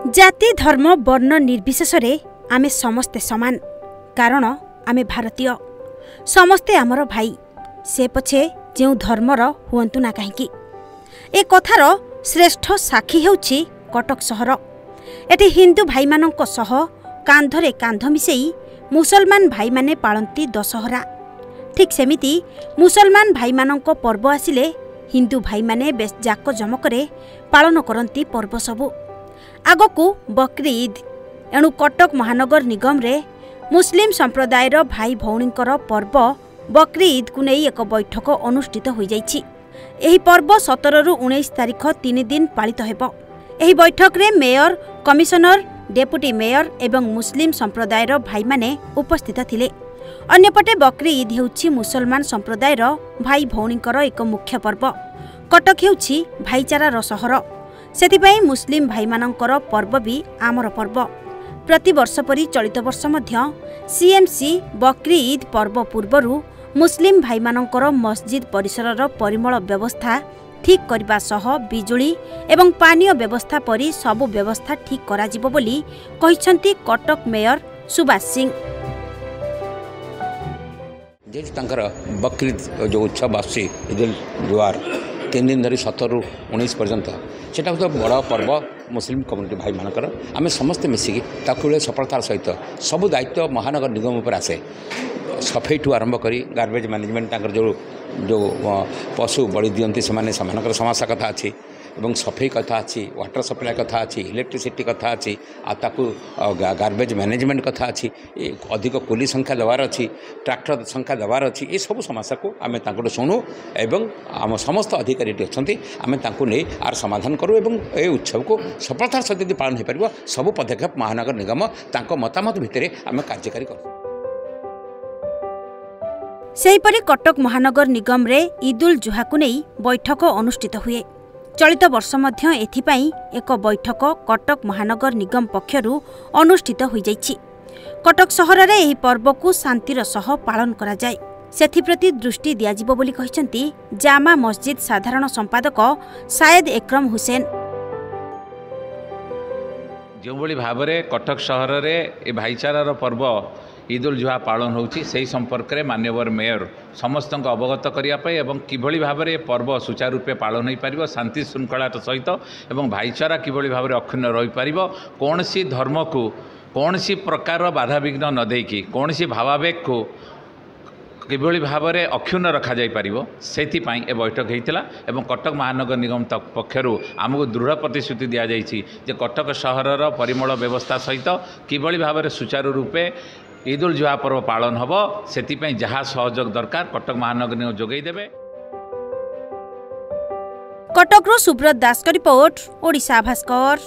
जाति धर्म वर्ण निर्विशेष आमे समस्ते समान कारण आमे भारतीय समस्ते आमर भाई से पछे जो धर्मर हुअंतु ना कहीं ए कथार श्रेष्ठ साक्षी हेउछि कटक सहर। एटी हिंदू भाई मानक सह कांधरे कांध मिसेई मुसलमान भाई माने पाळंती दशहरा। ठीक सेमिति मुसलमान भाई मानक पर्व आसिले हिंदू भाई माने बेस जाक जमकरे पालन करंती पर्व सबु। आगकू बकरी ईद एणु कटक महानगर निगम रे मुस्लिम संप्रदायर भाई भौणींकर पर्व बकरी ईद को नहीं एक बैठक अनुष्ठित हो जाइछि। एही पर्व 17 रु 19 तारिख 3 दिन पालित हेबो। एही बैठक रे मेयर कमिशनर डेपुटी मेयर एवं मुस्लिम संप्रदायर भाई माने उपस्थित थिले। अन्यपटे बकरी ईद हेउछि मुसलमान संप्रदायर भाई भौणींकर एक मुख्य पर्व। कटक हेउछि भाईचारार सहर सेतिपई मुस्लिम भाई मानकर पर्व भी आमर पर्व। प्रति वर्ष परी चलित वर्ष मध्य सीएमसी बकरी ईद पर्व पूर्वरु मुस्लिम भाई मानकर मस्जिद परिसरर परिमल व्यवस्था ठीक करबा सह बिजुली एवं पानीय व्यवस्था परी सबु व्यवस्था ठीक करा जिवो बोली कहिसंती कटक मेयर सुभाष सिंह। बकरीद जो उत्सव आसी ईद उल जुहार 3 दिन धरी 17 रु 19 पर्यंत सेटा तो बड़ पर्व मुस्लिम कम्युनिटी भाई मानकर आम समस्ते मिसिकी ताकू सफलतार सहित सबू दायित्व महानगर निगम पर आसे। सफाई ठू आरंभ करी गार्बेज मैनेजमेंट जो जो पशु बलि दियंती से समस्या कथा अच्छी एवं सफाई कथा अच्छी वाटर सप्लाई कथा अच्छी इलेक्ट्रिसिटी कथा अच्छी आकू गार्बेज मैनेजमेंट कथा अच्छी अधिक कुली संख्या देवार अच्छी ट्रैक्टर संख्या देवार अच्छी ये सब समस्या को आम शुणु एवं आम समस्त अधिकारी अच्छा आम नहीं आर समाधान करूँ एवं ये उत्सव को सफलतार सहित यदि पालन हो पार सब पदक्षेप महानगर निगम मतामत भितर आम कार्यकारी करूँ। सेहीपरि कटक महानगर निगम रे ईद उल जुहा को नहीं बैठक अनुष्ठित हुए। चलित वर्ष मध्य एथिपाई एक बैठक कटक महानगर निगम पक्षरु अनुष्ठित हो जाइछि। कटक सहर रे एही पर्व को शांतिर सह पालन करा जाय सेथिप्रति दृष्टि दियाजिबो बोली कहिसंती जामा मस्जिद साधारण संपादक सायद एकरम हुसैन। जो भली भाबरे कटक सहर रे ए भाईचारार पर्व ईद उल जुहा पालन होउछि सेही संपर्क में माननीय मेयर समस्त अवगत करने एवं किभली भाव में पर्व सुचारू रूपे पालन हो पार शांति श्रृंखला सहित एवं भाईचारा किभली भाव में अक्षुण्ण रही पार कौन सी धर्म को कौन सी प्रकार बाधा विघ्न न देकी कौन सी भावावेग को किभली भाव में अक्षुण्ण रखा जाई पारिबो सेथिपाई ए बैठक होता एवं कटक महानगर निगम पक्षरु आमको दृढ़ प्रतिश्रुति दि जाइछि जे कटक सहरर परिमल व्यवस्था सहित किभली भाव में सुचारू रूपे ईद उल जुहा पर्व पालन हम से जहाँ सहयोग दरकार कटक महानगर निगम जोगई देबे। कटक सुब्रत दास का रिपोर्ट ओडिशा भास्कर।